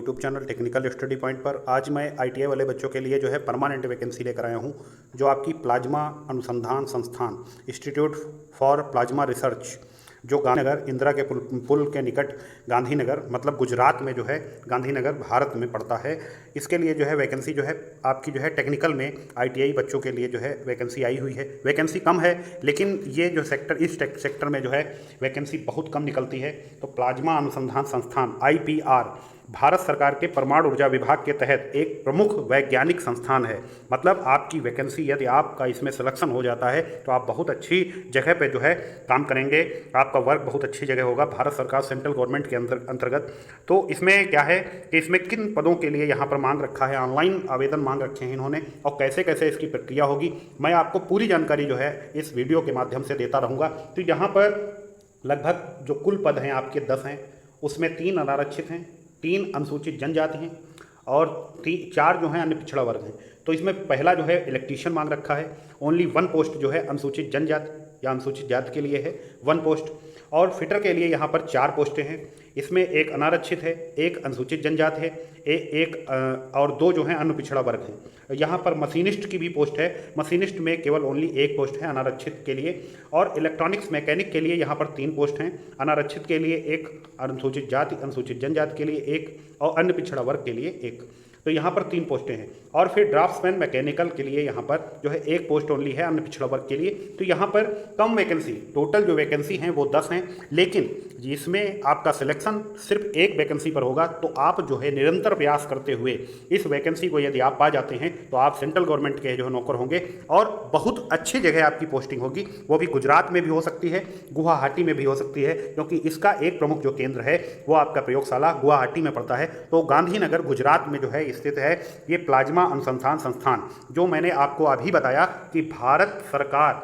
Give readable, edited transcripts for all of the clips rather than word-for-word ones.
YouTube channel technical study point पर। आज मैं आईटीआई वाले बच्चों के लिए जो है परमानेंट वैकेंसी लेकर आया हूं, जो आपकी प्लाज्मा अनुसंधान संस्थान इंस्टीट्यूट फॉर प्लाज्मा रिसर्च, जो गांधीनगर इंदिरा के पुल के निकट गांधीनगर मतलब गुजरात में जो है, गांधीनगर भारत में पड़ता है। इसके लिए जो है वैकेंसी जो है आपकी जो है टेक्निकल में आईटीआई बच्चों के लिए जो है वैकेंसी आई हुई है। वैकेंसी कम है, लेकिन ये जो सेक्टर, इस सेक्टर में जो है वैकेंसी बहुत कम निकलती है। तो प्लाज्मा अनुसंधान संस्थान आईपीआर भारत सरकार के परमाणु ऊर्जा विभाग के तहत एक प्रमुख वैज्ञानिक संस्थान है। मतलब आपकी वैकेंसी, यदि आपका इसमें सिलेक्शन हो जाता है तो आप बहुत अच्छी जगह पे जो है काम करेंगे, आपका वर्क बहुत अच्छी जगह होगा भारत सरकार सेंट्रल गवर्नमेंट के अंतर्गत। तो इसमें क्या है कि इसमें किन पदों के लिए यहाँ पर मांग रखा है, ऑनलाइन आवेदन मांग रखे हैं इन्होंने, और कैसे कैसे इसकी प्रक्रिया होगी, मैं आपको पूरी जानकारी जो है इस वीडियो के माध्यम से देता रहूँगा। तो यहाँ पर लगभग जो कुल पद हैं आपके 10 हैं, उसमें 3 अनारक्षित हैं, 3 अनुसूचित जनजाति हैं और 4 जो हैं अन्य पिछड़ा वर्ग हैं। तो इसमें पहला जो है इलेक्ट्रीशियन मांग रखा है, ओनली 1 पोस्ट जो है अनुसूचित जनजाति या अनुसूचित जाति के लिए है 1 पोस्ट, और फिटर के लिए यहाँ पर 4 पोस्टें हैं। इसमें 1 अनारक्षित है, 1 अनुसूचित जनजाति है, एक और 2 जो हैं अन्य पिछड़ा वर्ग हैं। यहाँ पर मशीनिस्ट की भी पोस्ट है, मशीनिस्ट में केवल ओनली 1 पोस्ट है अनारक्षित के लिए, और इलेक्ट्रॉनिक्स मैकेनिक के लिए यहाँ पर 3 पोस्ट हैं, अनारक्षित के लिए 1, अनुसूचित जाति अनुसूचित जनजाति के लिए 1 और अन्य पिछड़ा वर्ग के लिए 1। तो यहाँ पर 3 पोस्टें हैं। और फिर ड्राफ्ट्समैन मैकेनिकल के लिए यहाँ पर जो है 1 पोस्ट ओनली है अन्य पिछड़ा वर्ग के लिए। तो यहाँ पर कम वैकेंसी, टोटल जो वैकेंसी हैं वो 10 हैं, लेकिन जिसमें आपका सिलेक्शन सिर्फ 1 वैकेंसी पर होगा। तो आप जो है निरंतर प्रयास करते हुए इस वैकेंसी को यदि आप पा जाते हैं तो आप सेंट्रल गवर्नमेंट के जो है नौकर होंगे, और बहुत अच्छी जगह आपकी पोस्टिंग होगी। वो भी गुजरात में भी हो सकती है, गुवाहाटी में भी हो सकती है, क्योंकि इसका एक प्रमुख जो केंद्र है वो आपका प्रयोगशाला गुवाहाटी में पड़ता है। तो गांधीनगर गुजरात में जो है स्थित है ये प्लाज्मा अनुसंधान संस्थान, जो मैंने आपको अभी बताया कि भारत सरकार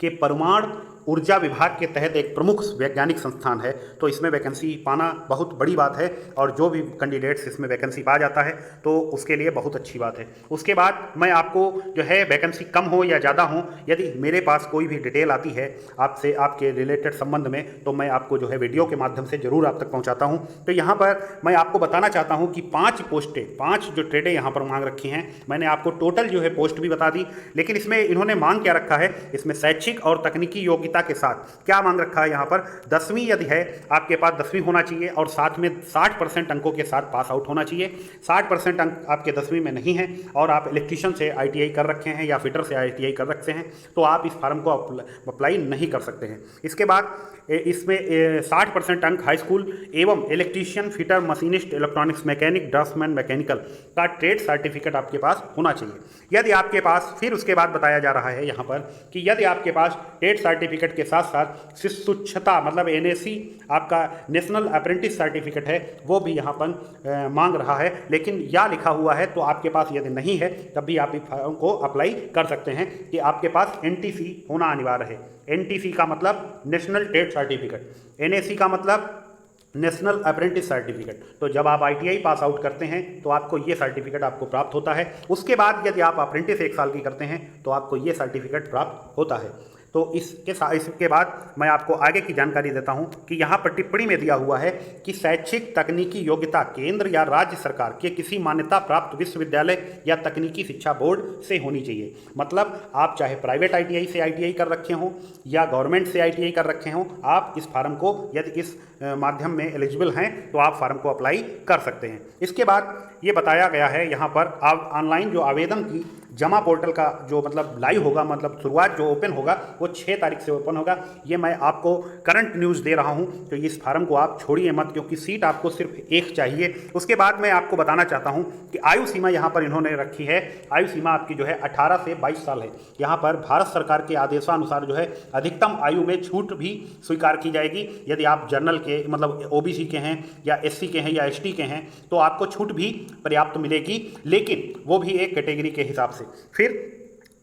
के परमाणु ऊर्जा विभाग के तहत एक प्रमुख वैज्ञानिक संस्थान है। तो इसमें वैकेंसी पाना बहुत बड़ी बात है, और जो भी कैंडिडेट्स इसमें वैकेंसी पा जाता है तो उसके लिए बहुत अच्छी बात है। उसके बाद मैं आपको जो है वैकेंसी कम हो या ज़्यादा हो, यदि मेरे पास कोई भी डिटेल आती है आपसे, आपके रिलेटेड संबंध में, तो मैं आपको जो है वीडियो के माध्यम से ज़रूर आप तक पहुँचाता हूँ। तो यहाँ पर मैं आपको बताना चाहता हूँ कि 5 पोस्टें, 5 जो ट्रेडें यहाँ पर मांग रखी हैं। मैंने आपको टोटल जो है पोस्ट भी बता दी, लेकिन इसमें इन्होंने मांग क्या रखा है, इसमें शैक्षिक और तकनीकी योग्यता के साथ क्या मांग रखा है। यहाँ पर 10वीं यदि है, आपके पास 10वीं होना चाहिए, और साथ में 60% अंकों के साथ पास आउट होना चाहिए। 60% अंक आपके 10वीं में नहीं है, और आप इलेक्ट्रीशियन से आईटीआई कर रखे हैं या फिटर से आईटीआई कर रखते हैं, तो आप इस फार्म को अप्लाई नहीं कर सकते हैं। इसके बाद इसमें 60% अंक हाई स्कूल एवं electrician, fitter, machinist, electronics mechanic, draughtsman mechanical का ट्रेड सर्टिफिकेट आपके पास होना चाहिए। यदि आपके पास, फिर उसके बाद बताया जा रहा है यहाँ पर कि यदि आपके पास ट्रेड सर्टिफिकेट के साथ साथ शिक्षुता मतलब एनएसी, आपका नेशनल अप्रेंटिस सर्टिफिकेट है, वो भी यहाँ पर मांग रहा है। लेकिन या लिखा हुआ है, तो आपके पास यदि नहीं है तब भी आप इस फॉर्म को अप्लाई कर सकते हैं कि आपके पास एनटीसी होना अनिवार्य है। एनटीसी का मतलब नेशनल ट्रेड सर्टिफिकेट, एनएसी का मतलब नेशनल अप्रेंटिस सर्टिफिकेट। तो जब आप आईटीआई पास आउट करते हैं तो आपको ये सर्टिफिकेट आपको प्राप्त होता है। उसके बाद यदि आप अप्रेंटिस 1 साल की करते हैं तो आपको ये सर्टिफिकेट प्राप्त होता है। तो इसके बाद मैं आपको आगे की जानकारी देता हूं कि यहाँ पर टिप्पणी में दिया हुआ है कि शैक्षिक तकनीकी योग्यता केंद्र या राज्य सरकार के किसी मान्यता प्राप्त विश्वविद्यालय या तकनीकी शिक्षा बोर्ड से होनी चाहिए। मतलब आप चाहे प्राइवेट आईटीआई से आईटीआई कर रखे हों या गवर्नमेंट से आईटीआई कर रखे हों, आप इस फार्म को यदि इस माध्यम में एलिजिबल हैं तो आप फार्म को अप्लाई कर सकते हैं। इसके बाद ये बताया गया है यहाँ पर आप ऑनलाइन जो आवेदन की जमा पोर्टल का जो मतलब लाइव होगा, मतलब शुरुआत जो ओपन होगा वो 6 तारीख से ओपन होगा। ये मैं आपको करंट न्यूज़ दे रहा हूँ, तो इस फार्म को आप छोड़िए मत, क्योंकि सीट आपको सिर्फ 1 चाहिए। उसके बाद मैं आपको बताना चाहता हूँ कि आयु सीमा यहाँ पर इन्होंने रखी है। आयु सीमा आपकी जो है 18 से 22 साल है। यहाँ पर भारत सरकार के आदेशानुसार जो है अधिकतम आयु में छूट भी स्वीकार की जाएगी। यदि आप जनरल के मतलब ओबीसी के हैं या एससी के हैं या एसटी के हैं तो आपको छूट भी पर्याप्त मिलेगी, लेकिन वो भी एक कैटेगरी के हिसाब से। फिर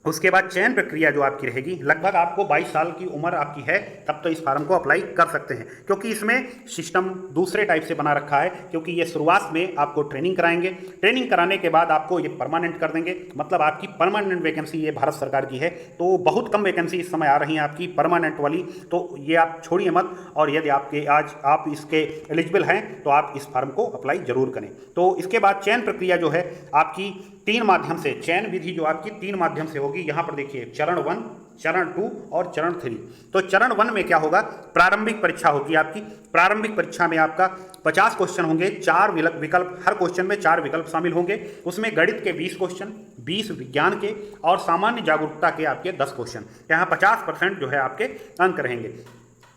उसके बाद चयन प्रक्रिया जो आपकी रहेगी, लगभग आपको 22 साल की उम्र आपकी है तब तो इस फार्म को अप्लाई कर सकते हैं, क्योंकि इसमें सिस्टम दूसरे टाइप से बना रखा है। क्योंकि ये शुरुआत में आपको ट्रेनिंग कराएंगे, ट्रेनिंग कराने के बाद आपको ये परमानेंट कर देंगे, मतलब आपकी परमानेंट वैकेंसी ये भारत सरकार की है। तो बहुत कम वैकेंसी इस समय आ रही हैं आपकी परमानेंट वाली, तो ये आप छोड़िए मत। और यदि आपके आज आप इसके एलिजिबल हैं तो आप इस फार्म को अप्लाई जरूर करें। तो इसके बाद चयन प्रक्रिया जो है आपकी 3 माध्यम से, चयन विधि जो आपकी 3 माध्यम से होगी। यहाँ पर देखिए चरण 1, चरण 2 और चरण 3। तो चरण 1 में क्या होगा, प्रारंभिक परीक्षा होगी आपकी। प्रारंभिक परीक्षा में आपका 50 क्वेश्चन होंगे, 4 विकल्प, हर क्वेश्चन में 4 विकल्प शामिल होंगे। उसमें गणित के 20 क्वेश्चन, 20 विज्ञान के और सामान्य जागरूकता के आपके 10 क्वेश्चन। यहाँ 50% जो है आपके अंक रहेंगे।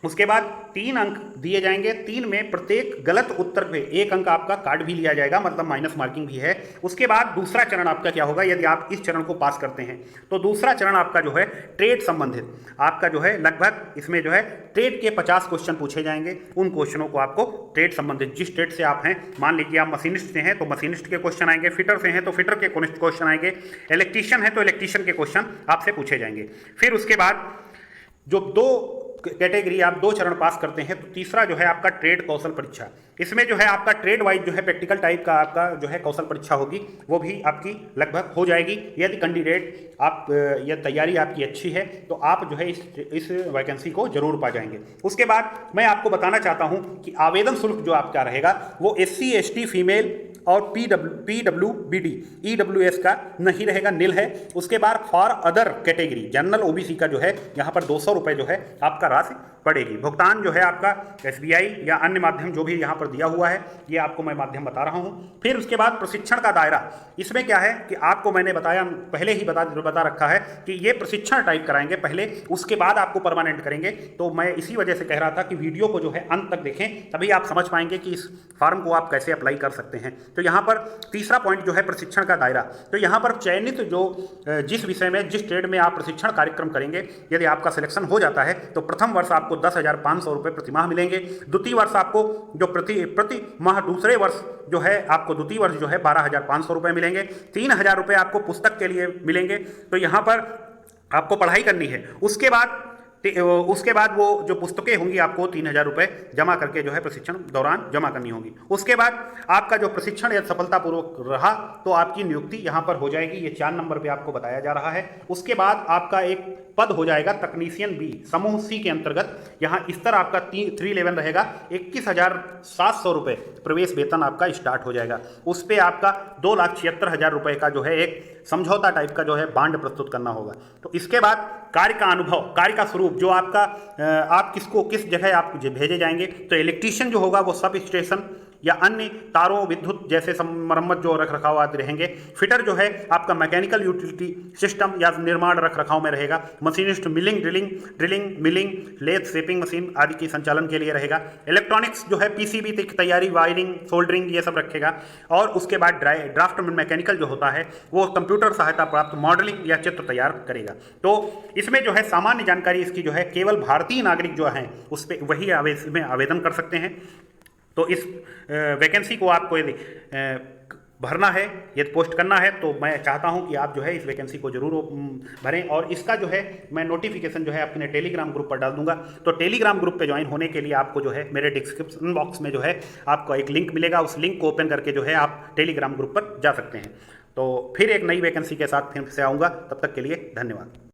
उसके बाद 3 अंक दिए जाएंगे, 3 में प्रत्येक गलत उत्तर पे 1 अंक आपका काट भी लिया जाएगा, मतलब माइनस मार्किंग भी है। उसके बाद दूसरा चरण आपका क्या होगा, यदि आप इस चरण को पास करते हैं तो दूसरा चरण आपका जो है ट्रेड संबंधित, आपका जो है लगभग इसमें जो है ट्रेड के 50 क्वेश्चन पूछे जाएंगे। उन क्वेश्चनों को आपको ट्रेड संबंधित, जिस ट्रेड से आप हैं, मान लीजिए आप मशीनिस्ट से हैं तो मशीनिस्ट के क्वेश्चन आएंगे, फिटर से हैं तो फिटर के क्वेश्चन आएंगे, इलेक्ट्रीशियन है तो इलेक्ट्रीशियन के क्वेश्चन आपसे पूछे जाएंगे। फिर उसके बाद जो 2 कैटेगरी आप 2 चरण पास करते हैं तो तीसरा जो है आपका ट्रेड कौशल परीक्षा। इसमें जो है आपका ट्रेड वाइज जो है प्रैक्टिकल टाइप का आपका जो है कौशल परीक्षा होगी, वो भी आपकी लगभग हो जाएगी। यदि कैंडिडेट आप या तैयारी आपकी अच्छी है तो आप जो है इस वैकेंसी को जरूर पा जाएंगे। उसके बाद मैं आपको बताना चाहता हूं कि आवेदन शुल्क जो आपका रहेगा वो SC ST फीमेल और PWBD EWS का नहीं रहेगा, नील है। उसके बाद for other category general OBC का जो है यहाँ पर 200 रुपये जो है आपका राशि पड़ेगी। भुगतान जो है आपका SBI या अन्य माध्यम जो भी यहाँ पर दिया हुआ है, ये आपको मैं माध्यम बता रहा हूँ। फिर उसके बाद प्रशिक्षण का दायरा, इसमें क्या है कि आपको मैंने बताया पहले ही बता रखा है कि ये प्रशिक्षण टाइप कराएंगे पहले, उसके बाद आपको परमानेंट करेंगे। तो मैं इसी वजह से कह रहा था कि वीडियो को जो है अंत तक देखें, तभी आप समझ पाएंगे कि इस फॉर्म को आप कैसे अप्लाई कर सकते हैं। तो यहाँ पर तीसरा पॉइंट जो है प्रशिक्षण का दायरा, तो यहाँ पर चयनित जो जिस विषय में, जिस ट्रेड में आप प्रशिक्षण कार्यक्रम करेंगे, यदि आपका सिलेक्शन हो जाता है तो प्रथम वर्ष आपको 10,500 रुपये प्रति माह मिलेंगे। द्वितीय वर्ष आपको जो प्रति माह, दूसरे वर्ष जो है आपको द्वितीय वर्ष जो है 12,500 रुपये मिलेंगे। 3,000 रुपये आपको पुस्तक के लिए मिलेंगे। तो यहाँ पर आपको पढ़ाई करनी है। उसके बाद वो जो पुस्तकें होंगी आपको 3,000 रुपये जमा करके जो है प्रशिक्षण दौरान जमा करनी होगी। उसके बाद आपका जो प्रशिक्षण यदि सफलतापूर्वक रहा तो आपकी नियुक्ति यहाँ पर हो जाएगी, ये 4 नंबर पे आपको बताया जा रहा है। उसके बाद आपका एक पद हो जाएगा तकनीशियन B समूह C के अंतर्गत। यहाँ स्तर आपका 3 लेवल रहेगा, 21,700 रुपये प्रवेश वेतन आपका स्टार्ट हो जाएगा। उस पर आपका 2,76,000 रुपये का जो है एक समझौता टाइप का जो है बांड प्रस्तुत करना होगा। तो इसके बाद कार्य का अनुभव, कार्य का स्वरूप, जो आपका आप किस जगह आप भेजे जाएंगे, तो इलेक्ट्रीशियन जो होगा वो सब स्टेशन या अन्य तारों, विद्युत जैसे मरम्मत जो रख रखाव आदि रहेंगे। फिटर जो है आपका मैकेनिकल यूटिलिटी सिस्टम या निर्माण रख रखाव में रहेगा। Machinist drilling milling lathe shaping machine आदि की संचालन के लिए रहेगा। इलेक्ट्रॉनिक्स जो है PCB की तैयारी, वायरिंग, सोल्डरिंग ये सब रखेगा। और उसके बाद ड्राफ्ट मैकेनिकल जो होता है वो कंप्यूटर सहायता प्राप्त मॉडलिंग या चित्र तैयार करेगा। तो इसमें जो है सामान्य जानकारी इसकी जो है केवल भारतीय नागरिक जो हैं उस पर वही इसमें आवेदन कर सकते हैं। तो इस वैकेंसी को आपको यदि भरना है, यदि पोस्ट करना है, तो मैं चाहता हूं कि आप जो है इस वैकेंसी को जरूर भरें। और इसका जो है मैं नोटिफिकेशन जो है अपने टेलीग्राम ग्रुप पर डाल दूंगा। तो टेलीग्राम ग्रुप पे ज्वाइन होने के लिए आपको जो है मेरे डिस्क्रिप्शन बॉक्स में जो है आपको एक लिंक मिलेगा, उस लिंक को ओपन करके जो है आप टेलीग्राम ग्रुप पर जा सकते हैं। तो फिर एक नई वैकेंसी के साथ फिर से आऊँगा, तब तक के लिए धन्यवाद।